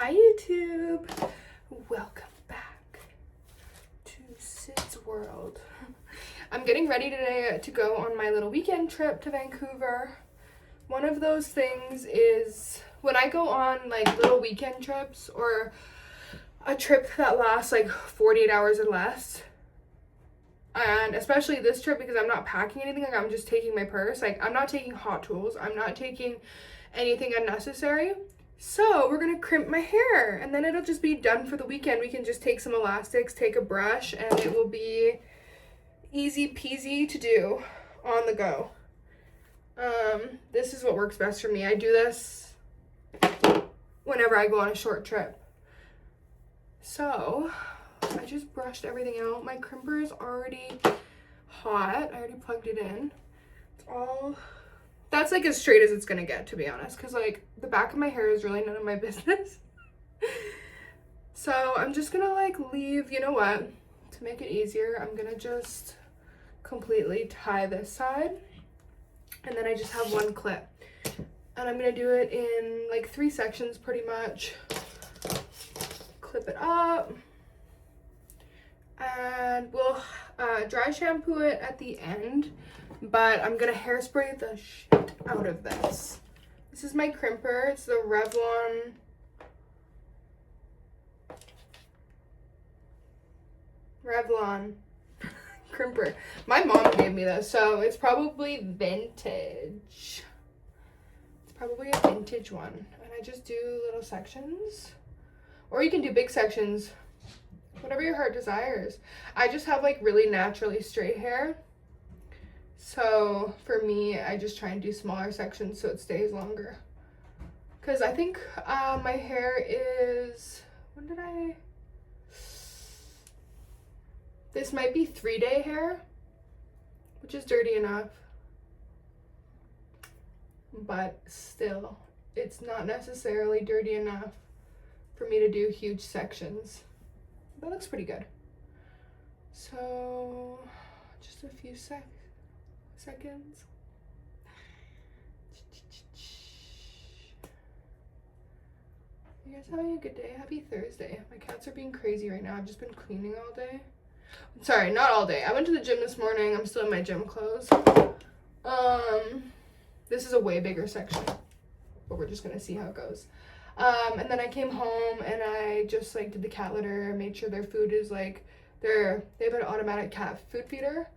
Hi YouTube! Welcome back to Sid's World. I'm getting ready today to go on my little weekend trip to Vancouver. One of those things is when I go on like little weekend trips or a trip that lasts like 48 hours or less, and especially this trip because I'm not packing anything, like I'm just taking my purse, like I'm not taking hot tools, I'm not taking anything unnecessary. So we're gonna crimp my hair and then it'll just be done for the weekend. We can just take some elastics, take a brush, and it will be easy peasy to do on the go. This is what works best for me. I do this whenever I go on a short trip. So I just brushed everything out. My crimper is already hot. I already plugged it in. That's like as straight as it's gonna get, to be honest, because like the back of my hair is really none of my business. So I'm just gonna like leave, you know what, to make it easier, I'm gonna just completely tie this side, and then I just have one clip, and I'm gonna do it in like 3 sections pretty much. Clip it up, and we'll dry shampoo it at the end, but I'm gonna hairspray the shit out of this. This is my crimper. It's the Revlon crimper. My mom gave me this, so it's probably vintage. It's probably a vintage one. And I just do little sections, or you can do big sections, whatever your heart desires. I just have like really naturally straight hair, so for me I just try and do smaller sections so it stays longer, because I think my hair is, this might be 3-day hair, which is dirty enough, but still it's not necessarily dirty enough for me to do huge sections. That looks pretty good. So just a few seconds. You guys having a good day? Happy Thursday. My cats are being crazy right now. I've just been cleaning all day. Sorry, not all day. I went to the gym this morning. I'm still in my gym clothes. This is a way bigger section, but we're just gonna see how it goes. And then I came home and I just like did the cat litter, made sure their food is like, they have an automatic cat food feeder.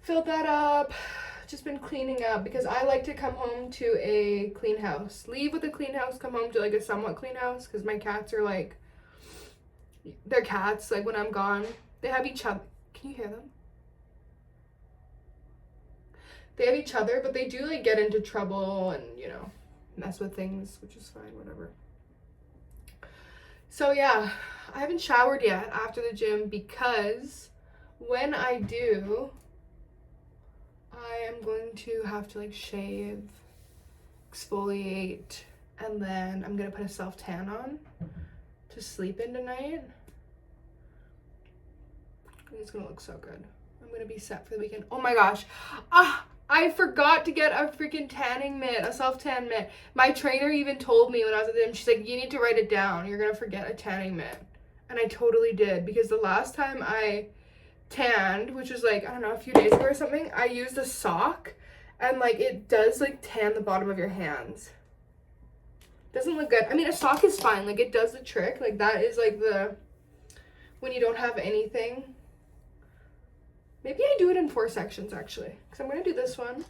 Filled that up, just been cleaning up because I like to come home to a clean house. Leave with a clean house, come home to like a somewhat clean house, because my cats are like, they're cats, like when I'm gone, they have each other. Can you hear them? They have each other, but they do like get into trouble and, you know, mess with things, which is fine, whatever. So yeah, I haven't showered yet after the gym because when I do, I am going to have to like shave, exfoliate, and then I'm gonna put a self-tan on to sleep in tonight. It's gonna look so good. I'm gonna be set for the weekend. Oh my gosh. I forgot to get a freaking tanning mitt, a self-tan mitt. My trainer even told me when I was at the gym, she's like, you need to write it down. You're gonna forget a tanning mitt. And I totally did, because the last time I tanned, which was like, I don't know, a few days ago or something, I used a sock, and like it does like tan the bottom of your hands. Doesn't look good. I mean, a sock is fine, like it does the trick. Like that is like the, when you don't have anything. Maybe I do it in 4 sections actually, because I'm gonna do this one.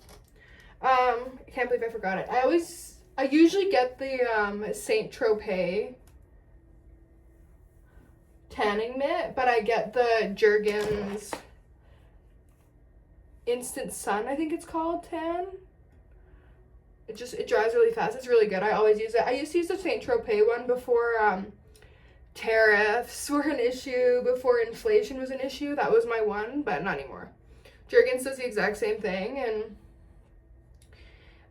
I can't believe I forgot it. I usually get the Saint Tropez tanning mitt, but I get the Jergens Instant Sun, I think it's called, tan. It dries really fast. It's really good. I always use it. I used to use the Saint Tropez one before tariffs were an issue, before inflation was an issue. That was my one, but not anymore. Jergens does the exact same thing, and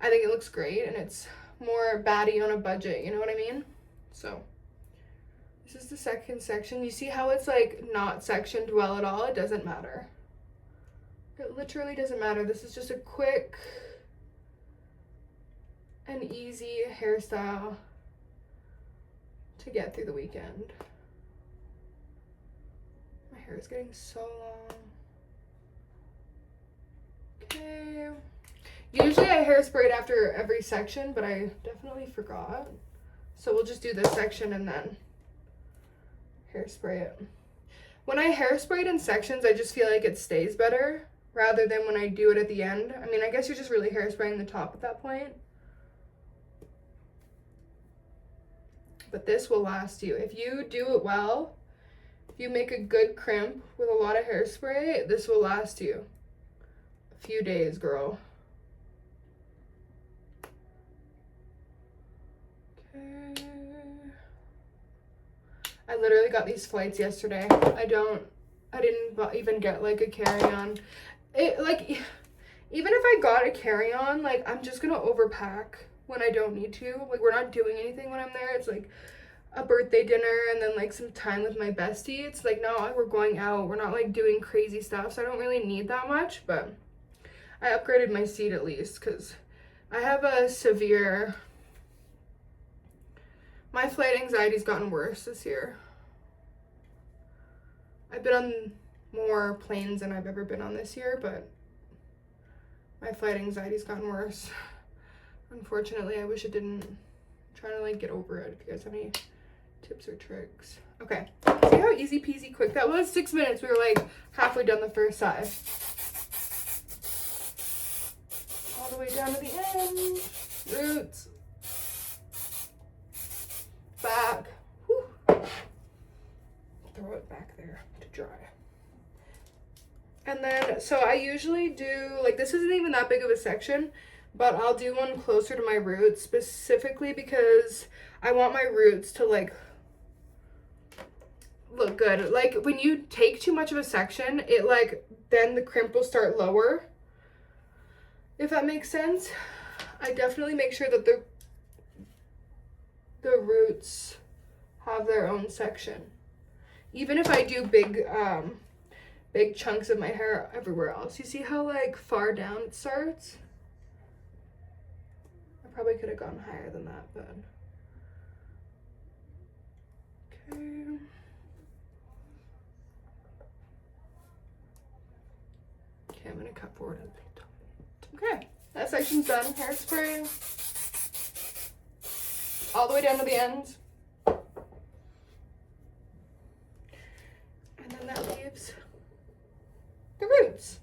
I think it looks great, and it's more baddie on a budget, you know what I mean? So this is the second section. You see how it's like not sectioned well at all? It doesn't matter. It literally doesn't matter. This is just a quick and easy hairstyle to get through the weekend. My hair is getting so long. Okay. Usually I hairspray it after every section, but I definitely forgot. So we'll just do this section and then hairspray it. When I hairspray it in sections, I just feel like it stays better rather than when I do it at the end. I mean, I guess you're just really hairspraying the top at that point. But this will last you. If you do it well, if you make a good crimp with a lot of hairspray, this will last you a few days, girl. Okay. I literally got these flights yesterday. I didn't even get like a carry-on. Even if I got a carry-on, like I'm just gonna overpack when I don't need to. Like we're not doing anything when I'm there. It's like a birthday dinner and then like some time with my bestie. It's like, no, we're going out. We're not like doing crazy stuff. So I don't really need that much, but I upgraded my seat at least because I have a severe, my flight anxiety's gotten worse this year. I've been on more planes than I've ever been on this year, but my flight anxiety's gotten worse. Unfortunately, I wish it didn't. I'm trying to like get over it. If you guys have any tips or tricks. Okay, see how easy peasy quick that was? 6 minutes. We were like halfway done the first side. All the way down to the end. Roots. Back. Whew. Throw it back there to dry. And then, so I usually do, like this isn't even that big of a section, but I'll do one closer to my roots specifically because I want my roots to like look good. Like when you take too much of a section, it like, then the crimp will start lower. If that makes sense. I definitely make sure that the roots have their own section. Even if I do big chunks of my hair everywhere else. You see how like far down it starts? I probably could have gone higher than that, but okay. Okay, I'm gonna cut forward a bit. Okay, that section's done. Hairspray all the way down to the ends. And then that leaves the roots.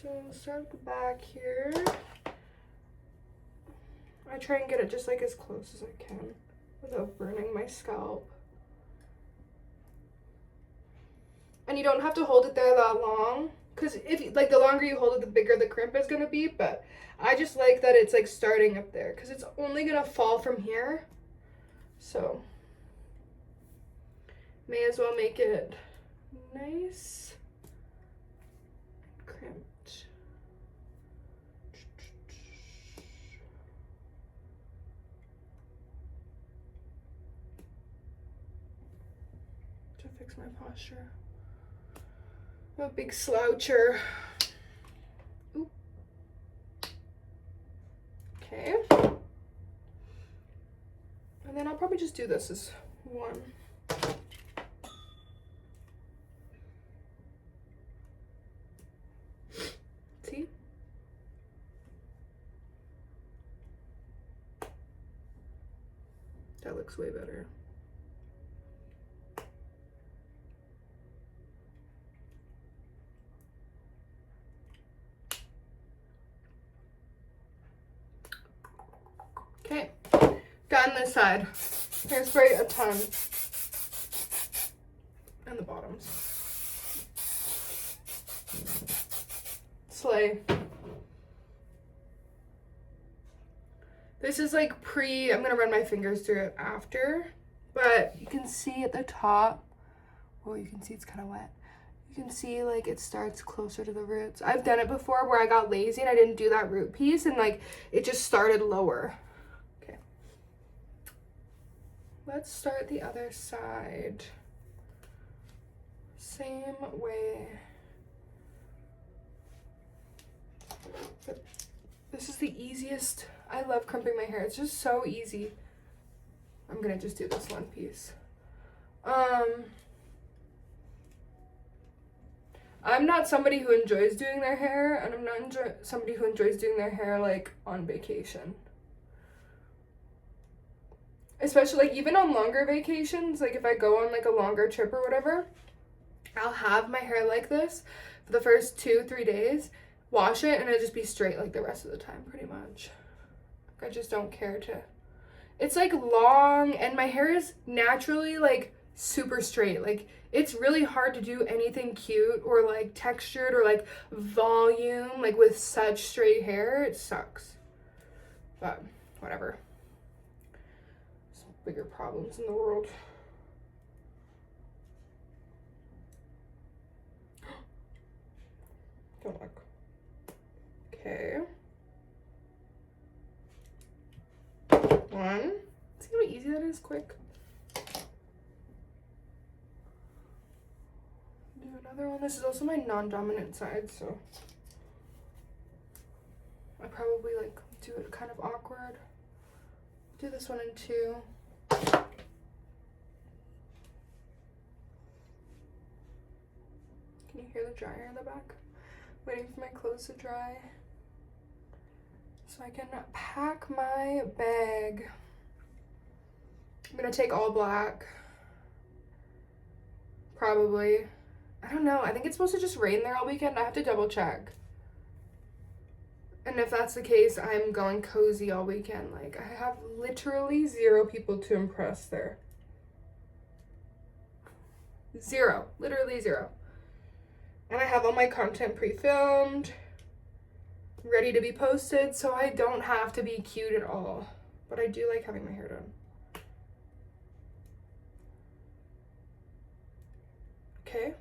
So start at the back here. I try and get it just like as close as I can without burning my scalp. And you don't have to hold it there that long, because if like the longer you hold it, the bigger the crimp is gonna be. But I just like that it's like starting up there because it's only gonna fall from here. So may as well make it nice and crimped. To fix my posture. I'm a big sloucher. Ooh. Okay. And then I'll probably just do this as one. See? That looks way better. Okay, done this side. Hairspray a ton. And the bottoms. Slay. This is like I'm gonna run my fingers through it after, but you can see at the top, well, you can see it's kind of wet. You can see like it starts closer to the roots. I've done it before where I got lazy and I didn't do that root piece and like it just started lower. Okay. Let's start the other side. Same way. But this is the easiest I love crimping my hair. It's just so easy. I'm gonna just do this one piece. I'm not somebody who enjoys doing their hair, and I'm not somebody who enjoys doing their hair like on vacation. Especially like even on longer vacations, like if I go on like a longer trip or whatever, I'll have my hair like this for the first 2-3 days, wash it, and it'll just be straight like the rest of the time pretty much. I just don't care to. It's like long, and my hair is naturally like super straight. Like it's really hard to do anything cute or like textured or like volume like with such straight hair. It sucks. But whatever. There's bigger problems in the world. Don't look. Okay. One. See how easy that is? Quick. Do another one. This is also my non-dominant side, so I probably like do it kind of awkward. Do this one in 2. Can you hear the dryer in the back? Waiting for my clothes to dry so I can pack my bag. I'm gonna take all black. Probably. I don't know. I think it's supposed to just rain there all weekend. I have to double check. And if that's the case, I'm going cozy all weekend. Like, I have literally 0 people to impress there. 0. Literally 0. And I have all my content pre-filmed, ready to be posted, so I don't have to be cute at all. But I do like having my hair done. Okay.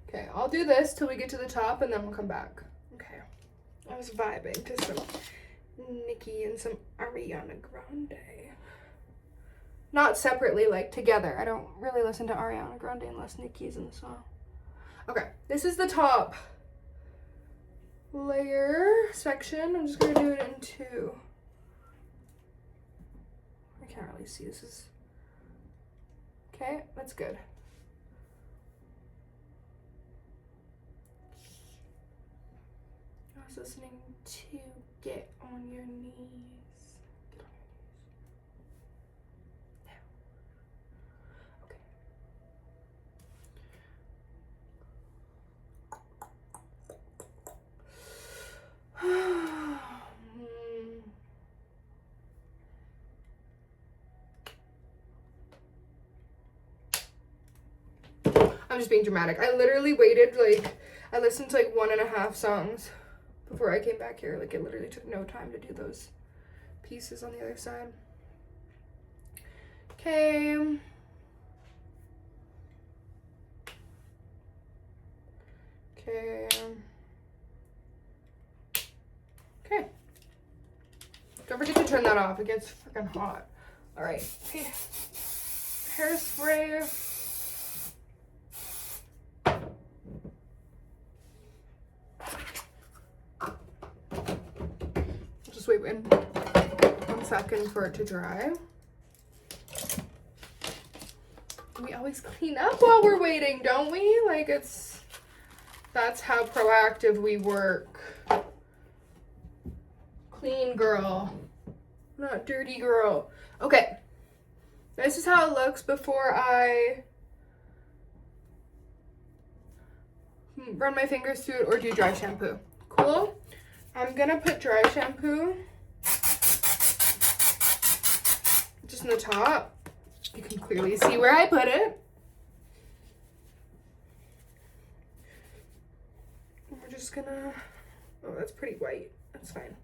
Okay, I'll do this till we get to the top and then we'll come back. Okay. I was vibing to some Nicki and some Ariana Grande. Not separately, like together. I don't really listen to Ariana Grande unless Nicki's in the song. Okay, this is the top layer section. I'm just gonna do it in 2. I can't really see. This is okay. That's good. I was listening to Get on Your Knees. Get on your knees. Now. I'm just being dramatic. I literally waited, like, I listened to like 1.5 songs before I came back here. Like, it literally took no time to do those pieces on the other side. Okay. Okay. Okay. Don't forget to turn that off. It gets freaking hot. All right. Okay. Hairspray. Just wait 1 second for it to dry. We always clean up while we're waiting, don't we? Like, that's how proactive we work. Clean girl, not dirty girl. Okay, this is how it looks before I run my fingers through it or do dry shampoo. Cool. I'm gonna put dry shampoo just in the top. You can clearly see where I put it. And we're just gonna, oh, that's pretty white. That's fine.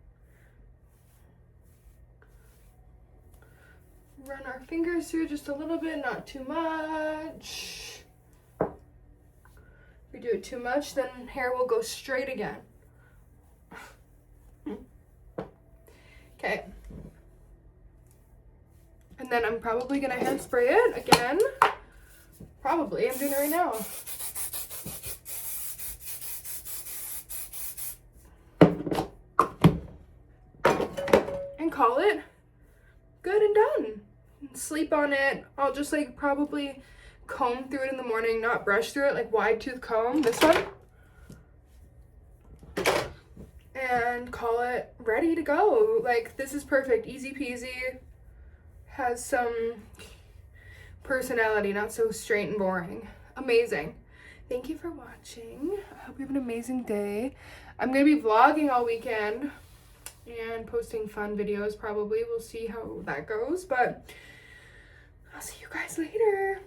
Run our fingers through just a little bit, not too much. If we do it too much, then hair will go straight again. Okay. And then I'm probably gonna hairspray it again. Probably, I'm doing it right now. call it good and done. Sleep on it. I'll just like probably comb through it in the morning, not brush through it, like wide tooth comb, this one, and call it ready to go. Like, this is perfect, easy peasy, has some personality, not so straight and boring. Amazing. Thank you for watching. I hope you have an amazing day. I'm gonna be vlogging all weekend and posting fun videos probably. We'll see how that goes, but I'll see you guys later.